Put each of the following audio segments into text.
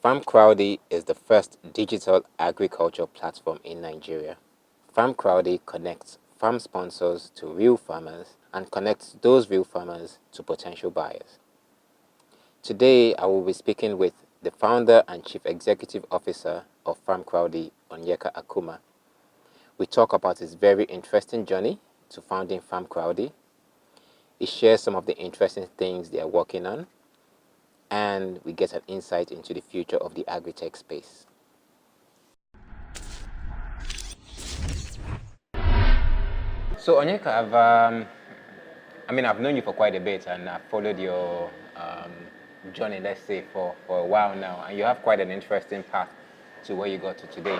Farmcrowdy is the first digital agriculture platform in Nigeria. Farmcrowdy connects farm sponsors to real farmers and connects those real farmers to potential buyers. Today, I will be speaking with the founder and chief executive officer of Farmcrowdy, Onyeka Akumah. We talk about his very interesting journey to founding Farmcrowdy. He shares some of the interesting things they are working on, and we get an insight into the future of the agri-tech space. So Onyeka, I've known you for quite a bit, and I've followed your journey, let's say, for a while now, and you have quite an interesting path to where you got to today.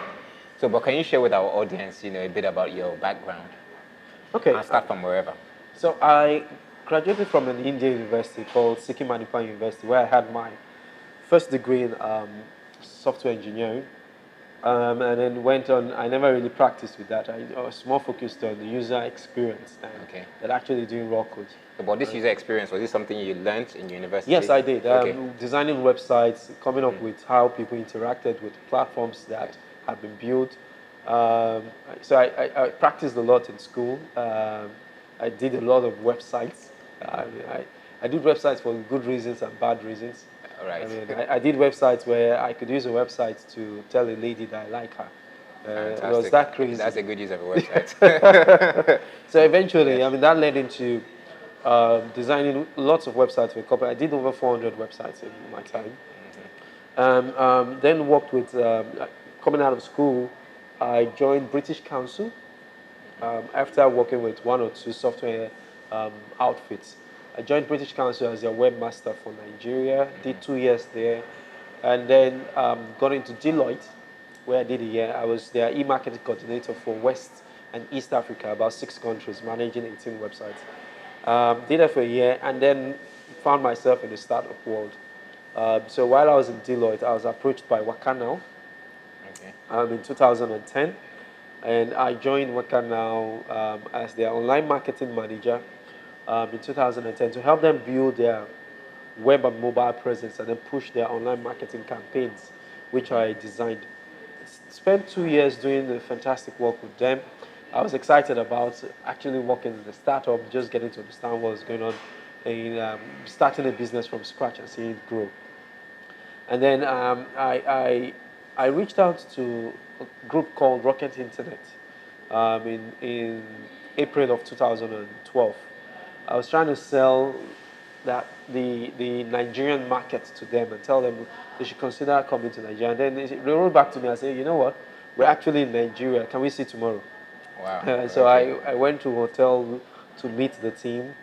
So, but can you share with our audience, a bit about your background? Okay. I'll start from wherever. So I graduated from an Indian university called Sikkim Manipal University, where I had my first degree in software engineering. And then went on, I never really practiced with that. I was more focused on the user experience than actually doing raw code. About this user experience, was this something you learned in university? Yes, I did. Designing websites, coming up with how people interacted with platforms that had been built. So I practiced a lot in school. I did a lot of websites. I did websites for good reasons and bad reasons. Right. I did websites where I could use a website to tell a lady that I like her. It was that crazy. That's a good use of a website. So eventually, that led into designing lots of websites for a company. I did over 400 websites in my time. Then worked with, coming out of school, I joined British Council after working with one or two software outfits. I joined British Council as their webmaster for Nigeria, did 2 years there, and then got into Deloitte, where I did a year. I was their e-marketing coordinator for West and East Africa, about 6 countries, managing 18 websites. Did that for a year, and then found myself in the startup world. So while I was in Deloitte, I was approached by Wakanao in 2010, and I joined Wakanao as their online marketing manager in 2010 to help them build their web and mobile presence and then push their online marketing campaigns, which I designed. Spent 2 years doing the fantastic work with them. I was excited about actually working in the startup, just getting to understand what was going on, and starting a business from scratch and seeing it grow. And then I reached out to a group called Rocket Internet in April of 2012. I was trying to sell the Nigerian market to them and tell them they should consider coming to Nigeria. And then they wrote back to me and said, you know what, we're actually in Nigeria. Can we see tomorrow? Wow. So I went to a hotel to meet the team.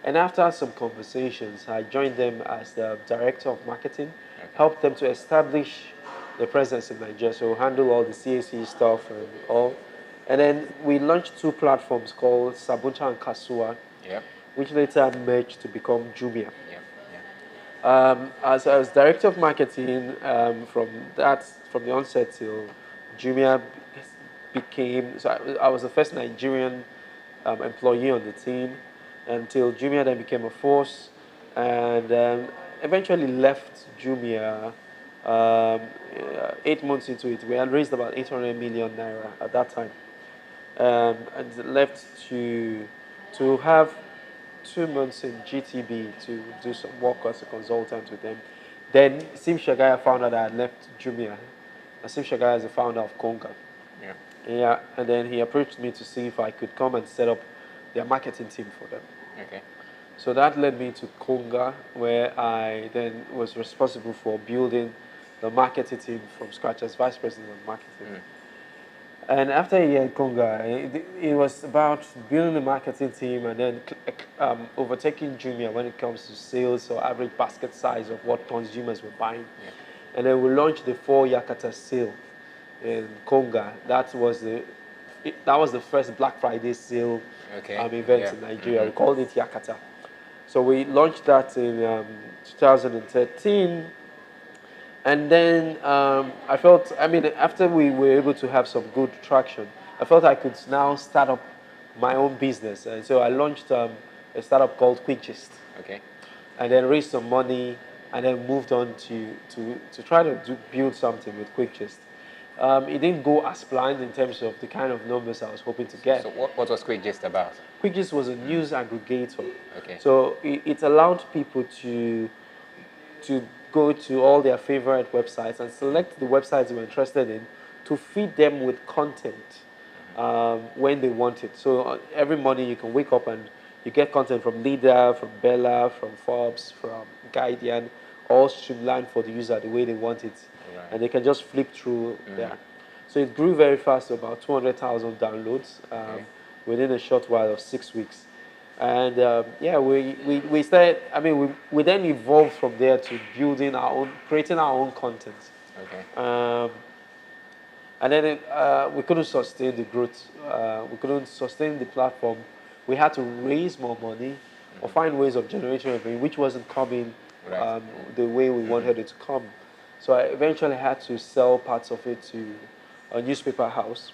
And after some conversations, I joined them as the director of marketing, helped them to establish the presence in Nigeria, so handle all the CAC stuff and all. And then we launched 2 platforms called Sabunta and Kasua, which later merged to become Jumia. As I was director of marketing from the onset till Jumia became, so I was the first Nigerian employee on the team until Jumia then became a force, and eventually left Jumia 8 months into it. We had raised about 800 million naira at that time, and left to have 2 months in GTB to do some work as a consultant with them. Then Sim Shagaya found out that I had left Jumia. And Sim Shagaya is the founder of Konga. And then he approached me to see if I could come and set up their marketing team for them. So that led me to Konga, where I then was responsible for building the marketing team from scratch as vice president of marketing. And after a year in Konga, it was about building the marketing team and then overtaking Jumia when it comes to sales or average basket size of what consumers were buying. And then we launched the 4 Yakata sale in Konga. That was the first Black Friday sale event in Nigeria. We called it Yakata. So we launched that in 2013. And then I felt, after we were able to have some good traction, I felt I could now start up my own business. And so I launched a startup called QuickGist. And then raised some money and then moved on to try to build something with Quick Gist. It didn't go as planned in terms of the kind of numbers I was hoping to get. So what was Quick Gist about? Quick Gist was a news aggregator. Okay. So it allowed people to go to all their favorite websites and select the websites they were interested in to feed them with content when they want it. So every morning you can wake up and you get content from Leader, from Bella, from Forbes, from Guardian, all streamlined for the user the way they want it. Right. And they can just flip through there. So it grew very fast to about 200,000 downloads within a short while of 6 weeks. And yeah, we started, I mean, we then evolved from there to building our own, creating our own content. Okay. And then we couldn't sustain the growth. We couldn't sustain the platform. We had to raise more money or find ways of generating revenue, which wasn't coming Right. the way we wanted it to come. So I eventually had to sell parts of it to a newspaper house,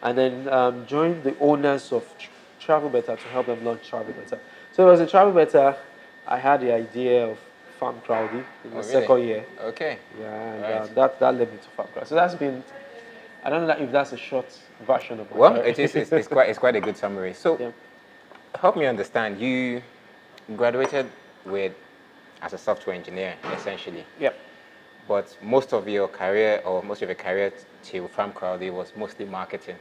and then joined the owners of Travel Better to help them launch Travel Better. So it was in Travel Better I had the idea of Farmcrowdy in the Oh, second really? year. Okay. Yeah, and Right. that led me to Farmcrowdy. So that's been, I don't know if that's a short version of my Well, career. it is. It's quite a good summary. So, Yeah. help me understand. You graduated with as a software engineer, essentially. Yep. But most of your career, or most of your career till Farmcrowdy, was mostly marketing.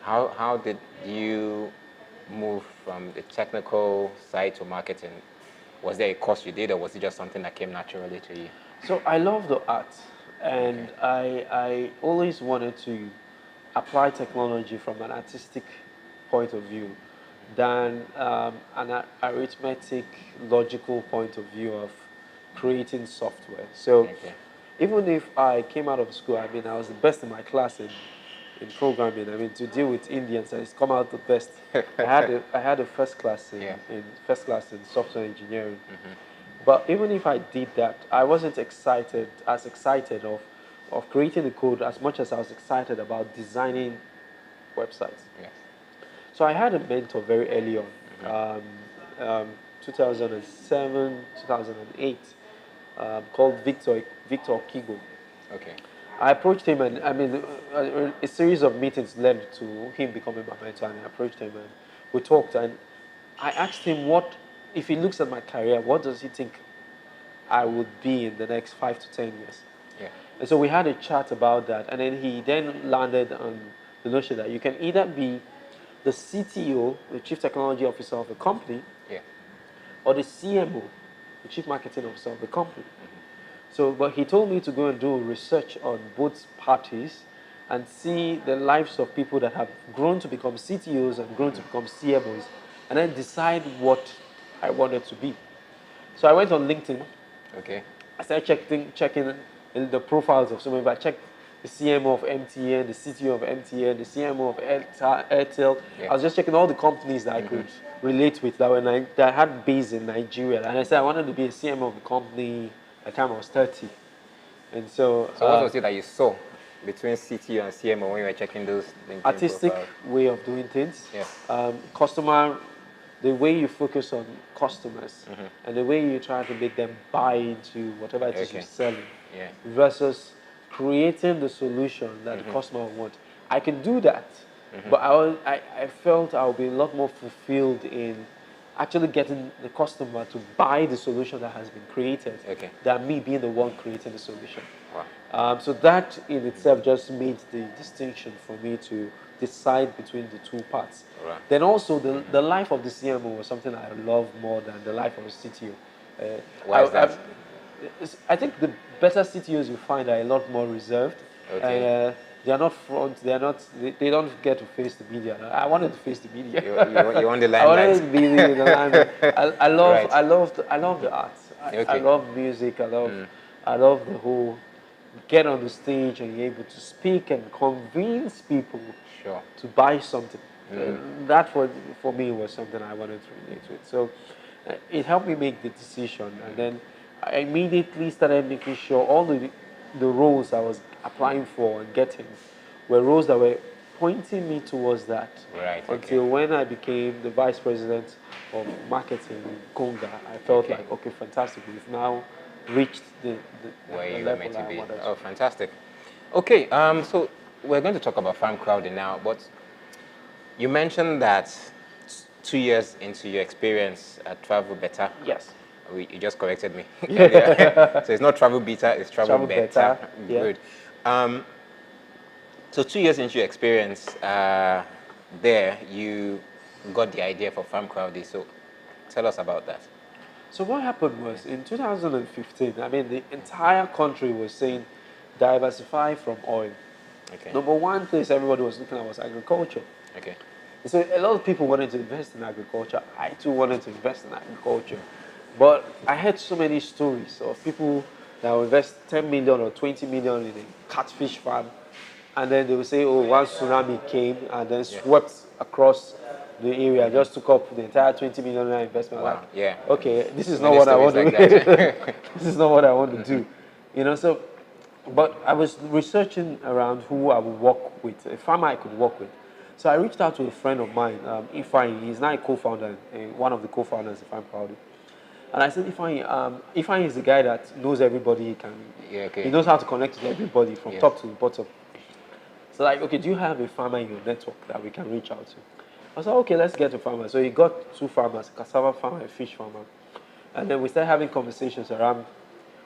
How did you move from the technical side to marketing? Was there a course you did, or was it just something that came naturally to you? So I love the art, and I always wanted to apply technology from an artistic point of view than arithmetic, logical point of view of creating software. So Okay. even if I came out of school, I mean, I was the best in my class in programming. I mean, to deal with Indians, I just come out the best. I had a first class Yeah. in first class in software engineering. But even if I did that, I wasn't as excited of creating the code as much as I was excited about designing websites. Yeah. So I had a mentor very early on, um, 2007, 2008, called Victor Kigo. Okay. I approached him, and I mean, a series of meetings led to him becoming my mentor. And I approached him, and we talked. And I asked him, what, if he looks at my career, what does he think I would be in the next 5 to 10 years? Yeah. And so we had a chat about that. And then he then landed on the notion that you can either be the CTO, the Chief Technology Officer of a company, Yeah. or the CMO, the Chief Marketing Officer of the company. So, but he told me to go and do research on both parties and see the lives of people that have grown to become CTOs and grown to become CMOs, and then decide what I wanted to be. So I went on LinkedIn. Okay. I started checking in the profiles of some of them. I checked the CMO of MTN, the CTO of MTN, the CMO of Airtel. Yeah. I was just checking all the companies that I could relate with that had base in Nigeria. And I said I wanted to be a CMO of a company by the time I was 30. And so, So what was it that you saw between CTO and CMO when you were checking those LinkedIn artistic profiles? way of doing things. Yeah. Customer, the way you focus on customers and the way you try to make them buy into whatever it is Okay. you're selling, Yeah. versus creating the solution that the customer wants. I can do that, but I felt I would be a lot more fulfilled in actually getting the customer to buy the solution that has been created Okay. than me being the one creating the solution. Wow. So that in itself just made the distinction for me to decide between the two parts. Right. Then also the life of the CMO was something I love more than the life of a CTO. Why is that? I think the better CTOs you find are a lot more reserved. Okay. And, they are not front. They are not. They don't get to face the media. I wanted to face the media. You want the I wanted limelight? to be in the limelight. I love. Right. I love the arts. I Okay. love music. I love the whole get on the stage and you're able to speak and convince people Sure. to buy something. That for me was something I wanted to relate with. So it helped me make the decision, and then I immediately started making sure all the roles I was applying for and getting were roles that were pointing me towards that. Right, okay. Until when I became the vice president of marketing in Conga, I felt Okay. like, okay, fantastic. We've now reached Where the you were meant level to I be. wanted Oh, to. fantastic. Okay, so we're going to talk about Farmcrowdy now, but you mentioned that 2 years into your experience at Travel Better, Yes. you just corrected me earlier. Yeah. So it's not Travel Better, it's Travel Travel Better. better. Yeah. Good. Um, so 2 years into your experience there, you got the idea for Farmcrowdy. So tell us about that. So what happened was in 2015, I mean, the entire country was saying diversify from oil. Okay. Number one place everybody was looking at was agriculture. Okay. So a lot of people wanted to invest in agriculture. I too wanted to invest in agriculture. But I heard so many stories of people that will invest 10 million or 20 million in a catfish farm. And then they will say, oh, one tsunami came and then Yeah. swept across the area, just took up the entire 20 million naira investment. Wow. Like, Yeah. okay, this is not Many what I want stories to like that. this is not what I want to do. You know, so but I was researching around who I would work with, a farmer I could work with. So I reached out to a friend of mine, Ifeanyi. He's now a co-founder, one of the co-founders of Farmcrowdy. And I said, Ifeanyi is the guy that knows everybody. Yeah, okay. He knows how to connect with everybody from Yes. top to bottom. So like, okay, do you have a farmer in your network that we can reach out to? I said, okay, let's get a farmer. So he got two farmers, a cassava farmer, a fish farmer. And then we started having conversations around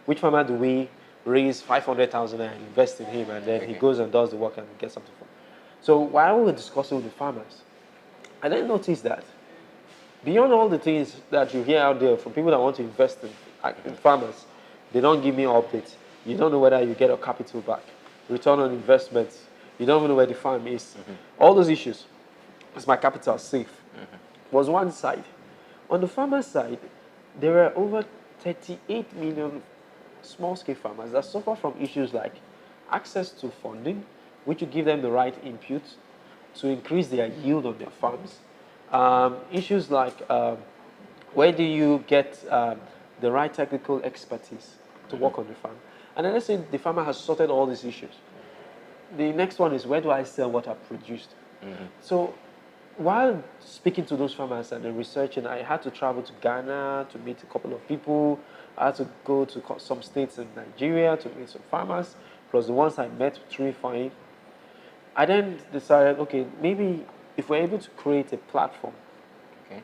which farmer do we raise 500,000 and invest in him, and then he Okay. goes and does the work and gets something from. So while we were discussing with the farmers, I then noticed that beyond all the things that you hear out there from people that want to invest in farmers, they don't give me updates. You don't know whether you get a capital back, return on investment. You don't even know where the farm is. All those issues. Is my capital safe? Was one side. On the farmer side, there were over 38 million small-scale farmers that suffer from issues like access to funding, which will give them the right input to increase their yield on their farms. Issues like where do you get the right technical expertise to work on the farm? And then let's say the farmer has sorted all these issues. The next one is where do I sell what I've produced? So while speaking to those farmers and then researching, I had to travel to Ghana to meet a couple of people. I had to go to some states in Nigeria to meet some farmers, plus the ones I met through Fine. I then decided, okay, maybe if we're able to create a platform Okay.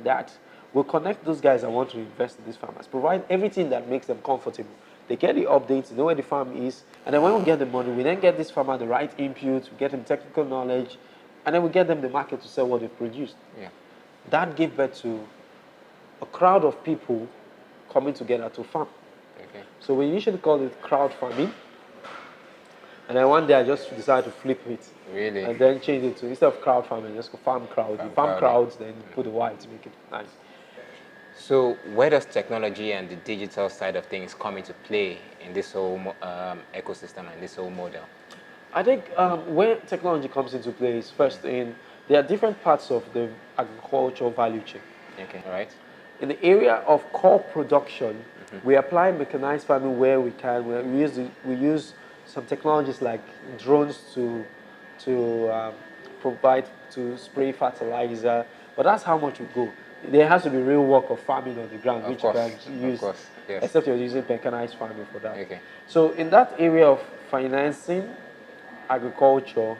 that will connect those guys that want to invest in these farmers, provide everything that makes them comfortable. They get the updates, they know where the farm is, and then when we get the money, we then get this farmer the right input, we get him technical knowledge, and then we get them the market to sell what they've produced. Yeah. That gave birth to a crowd of people coming together to farm. Okay. So we initially called it crowd farming, and then one day I just decided to flip it. Really? And then change it to, instead of crowd farming, just go farm crowd. You farm Farmcrowdy. crowds, then put the Y to make it nice. So where does technology and the digital side of things come into play in this whole ecosystem and this whole model? I think where technology comes into play is first in, there are different parts of the agricultural value chain. Okay. All right. In the area of core production, we apply mechanized farming where we can. We use some technologies like drones to provide, to spray fertilizer, but that's how much we go. There has to be real work of farming on the ground, Of which course, you can use, of course, yes. except you're using mechanized farming for that. Okay. So in that area of financing agriculture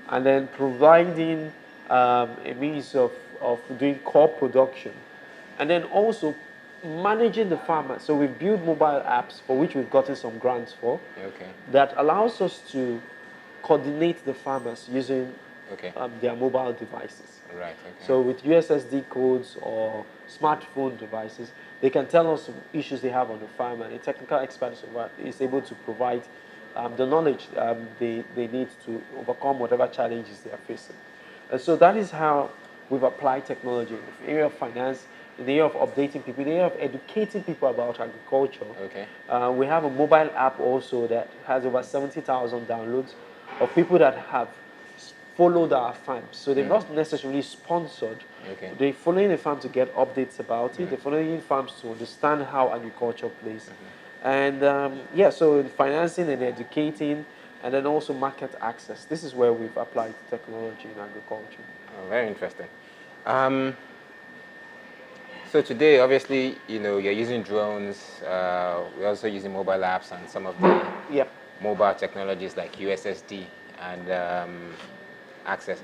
and then providing a means of doing core production, and then also managing the farmer. So we've built mobile apps for which we've gotten some grants for, Okay. that allows us to coordinate the farmers using Okay. their mobile devices. Right. Okay. So with USSD codes or smartphone devices, they can tell us issues they have on the farm, and a technical expert is able to provide the knowledge they need to overcome whatever challenges they are facing. And so that is how we've applied technology in the area of finance, in the area of updating people, in the area of educating people about agriculture. Okay. We have a mobile app also that has over 70,000 downloads of people that have followed our farms. So they're not necessarily sponsored. Okay. They're following the farm to get updates about it. They're following farms to understand how agriculture plays. And yeah, so in financing and educating, and then also market access. This is where we've applied technology in agriculture. Oh, very interesting. Um, so today, obviously, you're using drones. We're also using mobile apps and some of the Yep. mobile technologies like USSD and access.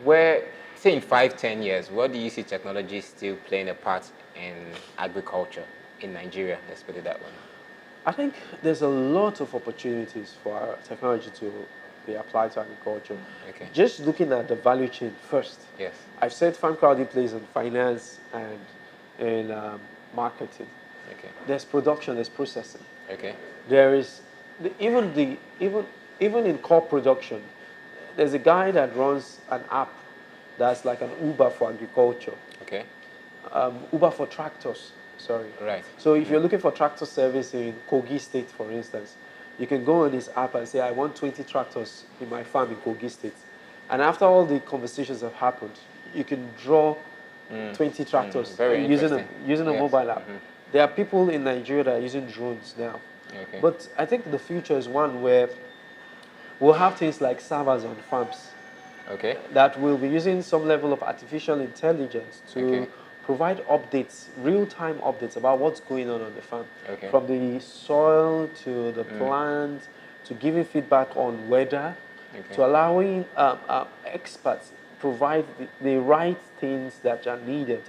Where, say in 5, 10 years, where do you see technology still playing a part in agriculture in Nigeria? Let's put it that way. I think there's a lot of opportunities for technology to be applied to agriculture. Okay. Just looking at the value chain first. Yes. I've said Farmcrowdy plays in finance and in marketing. Okay. There's production, there's processing. Okay. There is even in crop production. There's a guy that runs an app that's like an Uber for agriculture. Okay. Uber for tractors. Sorry. Right. So if you're looking for tractor service in Kogi State, for instance, you can go on this app and say, I want 20 tractors in my farm in Kogi State. And after all the conversations have happened, you can draw 20 tractors using a Yes. mobile app. There are people in Nigeria that are using drones now. Okay. But I think the future is one where we'll have things like servers on farms Okay. that will be using some level of artificial intelligence to Okay. provide updates, real-time updates about what's going on the farm. Okay. From the soil to the plant, to giving feedback on weather, Okay. to allowing experts provide the right things that are needed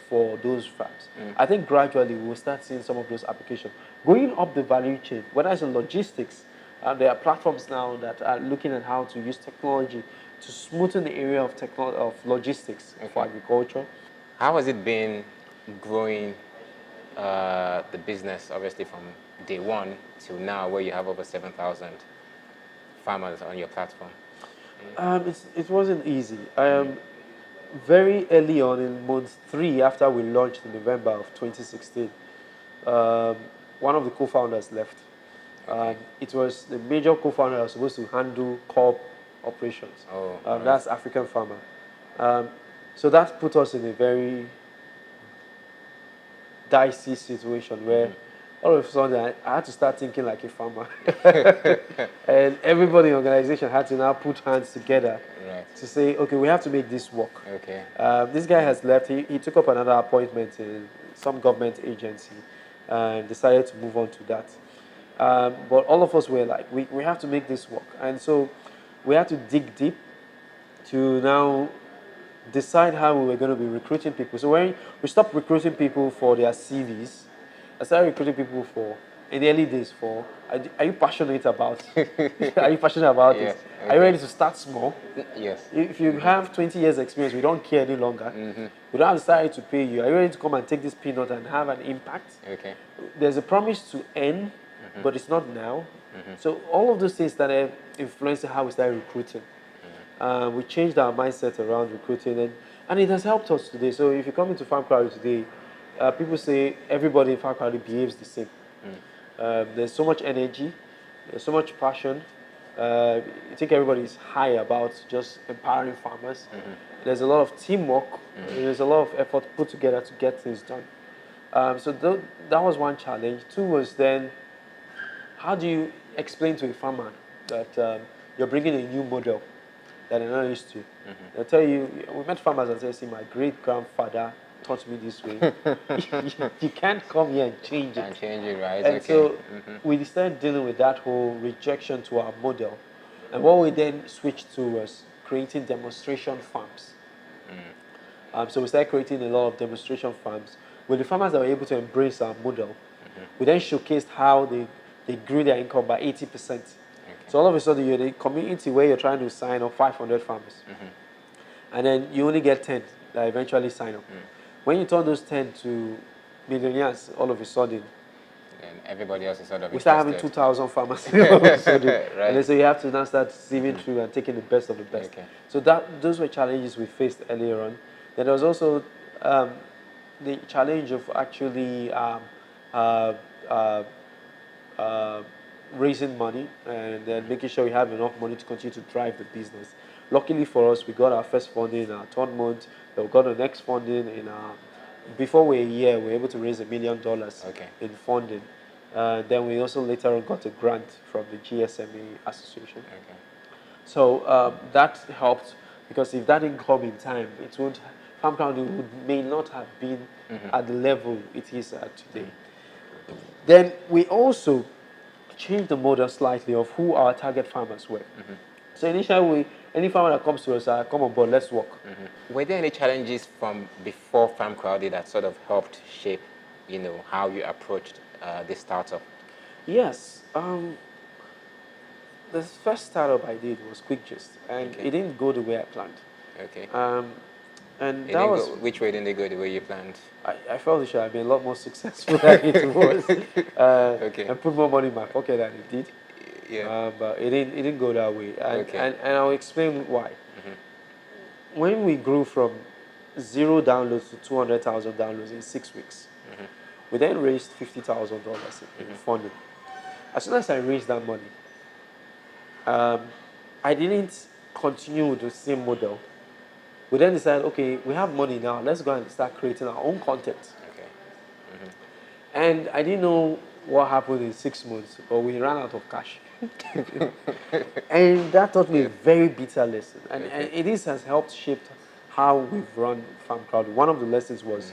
for those farms. I think gradually we'll start seeing some of those applications. Going up the value chain, whether it's in logistics, there are platforms now that are looking at how to use technology to smoothen the area of logistics for agriculture. How has it been growing the business, obviously from day one till now, where you have over 7,000 farmers on your platform? It wasn't easy. Very early on in month 3 after we launched in November of 2016, one of the co-founders left. It was the major co-founder that was supposed to handle corp operations. That's African Farmer. So that put us in a very dicey situation where all of a sudden I had to start thinking like a farmer. And everybody in the organization had to now put hands together to say, okay, we have to make this work. Okay. This guy has left. He took up another appointment in some government agency and decided to move on to that. But all of us were like, we have to make this work. And so we had to dig deep to now decide how we were going to be recruiting people. So when we stopped recruiting people for their CVs, I started recruiting people in the early days are you passionate about are you passionate about Yes, this? Are you ready to start small? Yes. If you have 20 years experience, we don't care any longer. We don't have the salary to pay you. Are you ready to come and take this peanut and have an impact? Okay. There's a promise to earn, but it's not now. So all of those things started influencing how we started recruiting. We changed our mindset around recruiting, and it has helped us today. So if you come into Farmcrowdy today, people say everybody in Farmcrowdy behaves the same. There's so much energy, there's so much passion. I think everybody is high about just empowering farmers. There's a lot of teamwork. There's a lot of effort put together to get things done. So that was one challenge. Two was then, how do you explain to a farmer that you're bringing a new model that they're not used to? They'll tell you, we met farmers and say, see, my great-grandfather taught me this way. You can't come here and change it. Can't change it, right? And so we started dealing with that whole rejection to our model. And what we then switched to was creating demonstration farms. So we started creating a lot of demonstration farms with the farmers that were able to embrace our model. We then showcased how they grew their income by 80%. So all of a sudden, you're in a community where you're trying to sign up 500 farmers. And then you only get 10 that eventually sign up. When you turn those 10 to millionaires, all of a sudden, and everybody else is sort of we start having 2,000 farmers. All of a sudden. And then so you have to now start sieving through and taking the best of the best. So those were challenges we faced earlier on. Then there was also the challenge of actually raising money and then making sure we have enough money to continue to drive the business. Luckily for us, we got our first funding in our third month. Then we got the next funding before we're a year, we were able to raise $1 million in funding. Then we also later on got a grant from the GSMA Association. Okay. So that helped, because if that didn't come in time, it would Farmcrowdy may not have been at the level it is at today. Then we also changed the model slightly of who our target farmers were. So initially, any farmer that comes to us, come on board, let's work. Were there any challenges from before Farmcrowdy that sort of helped shape, how you approached the startup? Yes. The first startup I did was Quick Gist, and Okay. it didn't go the way I planned. Okay. And It that didn't was, go, which way didn't they go the way you planned? I felt it should have been a lot more successful than it was, Okay. and put more money in my pocket than it did. Yeah. But it didn't go that way, and, Okay. and I'll explain why. When we grew from 0 downloads to 200,000 downloads in 6 weeks, we then raised $50,000 in funding. As soon as I raised that money, I didn't continue with the same model. We then decided, okay, we have money now. Let's go and start creating our own content. Okay. And I didn't know what happened in 6 months, but we ran out of cash. And that taught me a very bitter lesson. And it has helped shape how we've run Farmcrowdy. One of the lessons was,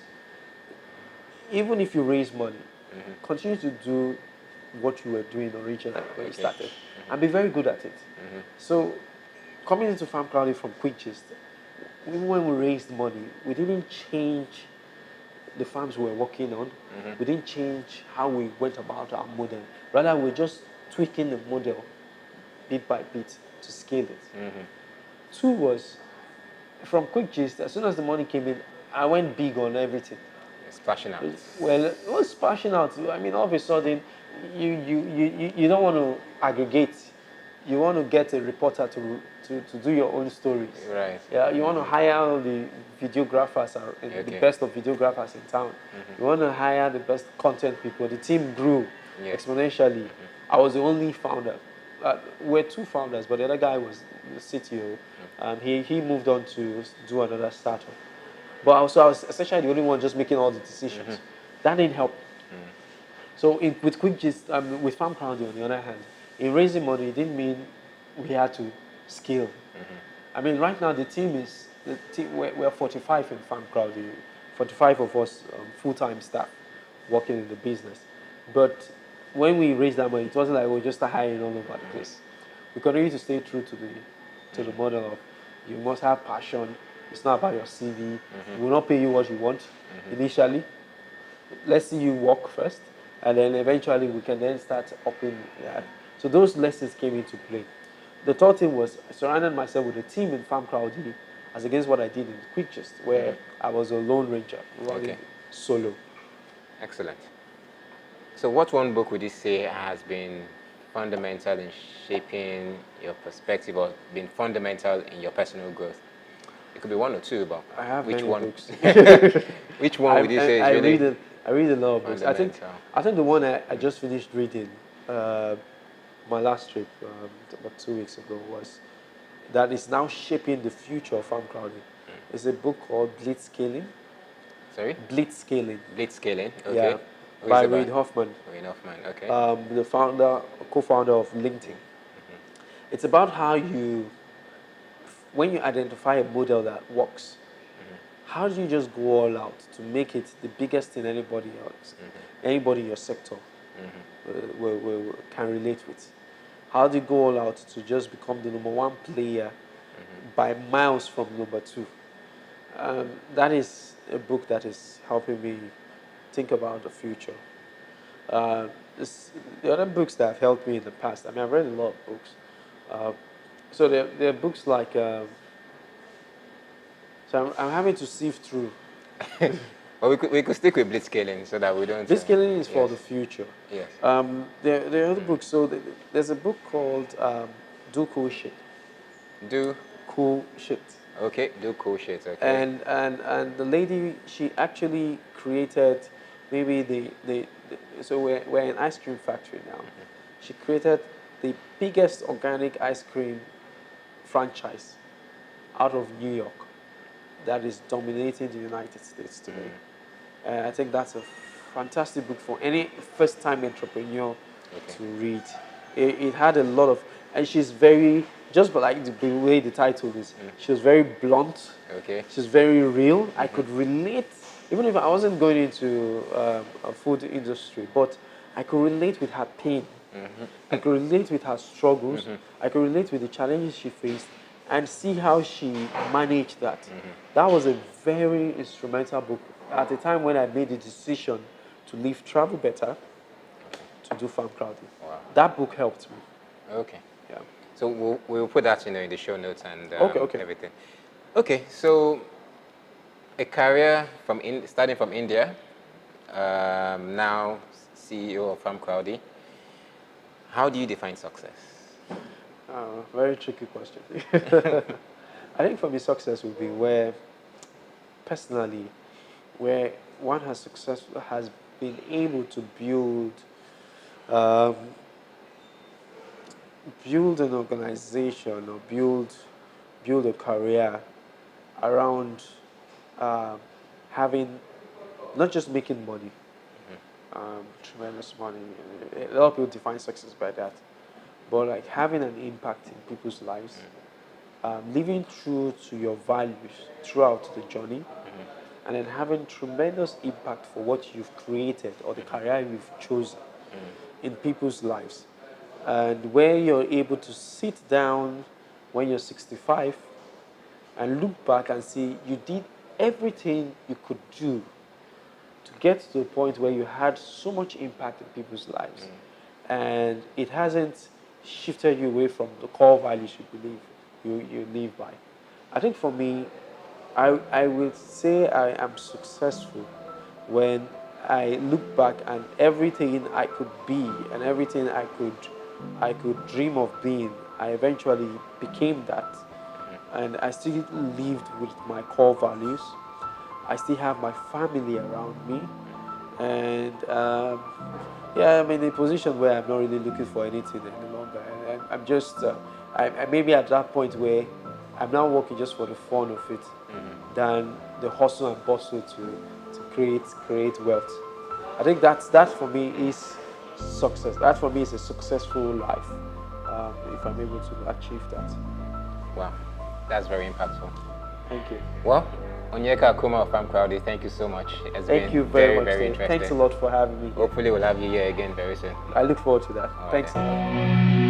even if you raise money, continue to do what you were doing originally when you started, and be very good at it. So, coming into Farmcrowdy from Quick Gist, even when we raised money, we didn't change the farms we were working on. We didn't change how we went about our model. Rather, we're just tweaking the model bit by bit to scale it. Two was, from Quick Gist, as soon as the money came in, I went big on everything. Splashing out. Well, it was splashing out. I mean, all of a sudden, you don't want to aggregate. You want to get a reporter to do your own stories. Right. Yeah, you want to hire the videographers, the best of videographers in town. You want to hire the best content people. The team grew exponentially. I was the only founder. We're two founders, but the other guy was the CTO. He moved on to do another startup. But also, I was essentially the only one just making all the decisions. That didn't help. So with Quick Gist, with Farmcrowdy on the other hand, in raising money, it didn't mean we had to scale. I mean, right now we're 45 in Farmcrowdy, 45 of us full-time staff working in the business. But when we raised that money, it wasn't like we were just hiring all over the place. We continue to stay true to the model of, you must have passion. It's not about your CV. We will not pay you what you want initially. Let's see you work first, and then eventually we can then start upping that. So those lessons came into play. The third thing was, I surrounded myself with a team in Farmcrowdy as against what I did in Quick Gist, where I was a lone ranger running solo. Excellent. So what one book would you say has been fundamental in shaping your perspective or been fundamental in your personal growth? It could be one or two, but I have which many one? books. Which one would you say is really I read a lot of books. I think the one I just finished reading, my last trip about 2 weeks ago, was that is now shaping the future of Farmcrowdy. It's a book called Blitzscaling. Sorry? Blitzscaling. Blitzscaling. Okay. Yeah. By Reid Hoffman. Reid Hoffman. Okay. The co-founder of LinkedIn. It's about how when you identify a model that works, how do you just go all out to make it the biggest thing anybody else, anybody in your sector can relate with? How do you go all out to just become the number one player by miles from number two? That is a book that is helping me think about the future. The other books that have helped me in the past, I mean, I've read a lot of books. So there are books like, so I'm having to sift through. Well, we could stick with blitzscaling so that we don't. Blitzscaling is for the future. Yes. There are other books. So there's a book called Do Cool Shit. Do Cool Shit. Okay. Do cool shit. Okay. And the lady, she actually created maybe so we're an ice cream factory now. She created the biggest organic ice cream franchise out of New York that is dominating the United States today. I think that's a fantastic book for any first-time entrepreneur Okay. to read. It had a lot of, and she's very, just like the way the title is, she was very blunt. Okay. She's very real. I could relate, even if I wasn't going into a food industry, but I could relate with her pain. I could relate with her struggles. I could relate with the challenges she faced and see how she managed that. That was a very instrumental book at the time when I made the decision to leave Travel Better to do Farmcrowdy. Wow. That book helped me. Okay. Yeah. So we'll put that, in the show notes and Okay. everything. Okay, so a career starting from India, now CEO of Farmcrowdy. How do you define success? Very tricky question. I think for me, success would be personally, where one has been able to um, build an organization or build a career around having, not just making money, tremendous money. A lot of people define success by that, but like having an impact in people's lives, living true to your values throughout the journey, and then having tremendous impact for what you've created or the career you've chosen in people's lives. And where you're able to sit down when you're 65 and look back and see you did everything you could do to get to the point where you had so much impact in people's lives. And it hasn't shifted you away from the core values you believe you live by. I think for me, I would say I am successful when I look back and everything I could be and everything I could dream of being, I eventually became that. And I still lived with my core values. I still have my family around me. And yeah, I'm in a position where I'm not really looking for anything any longer. I'm just, I maybe at that point where I'm now working just for the fun of it than the hustle and bustle to create wealth. I think that for me is success. That for me is a successful life if I'm able to achieve that. Wow, that's very impactful. Thank you. Well, Onyeka Akumah of Farmcrowdy, thank you so much. It's Thank been you very much. very Dave. interesting. Thanks a lot for having me. Hopefully we'll have you here again very soon. I look forward to that. All right Thanks a then. lot.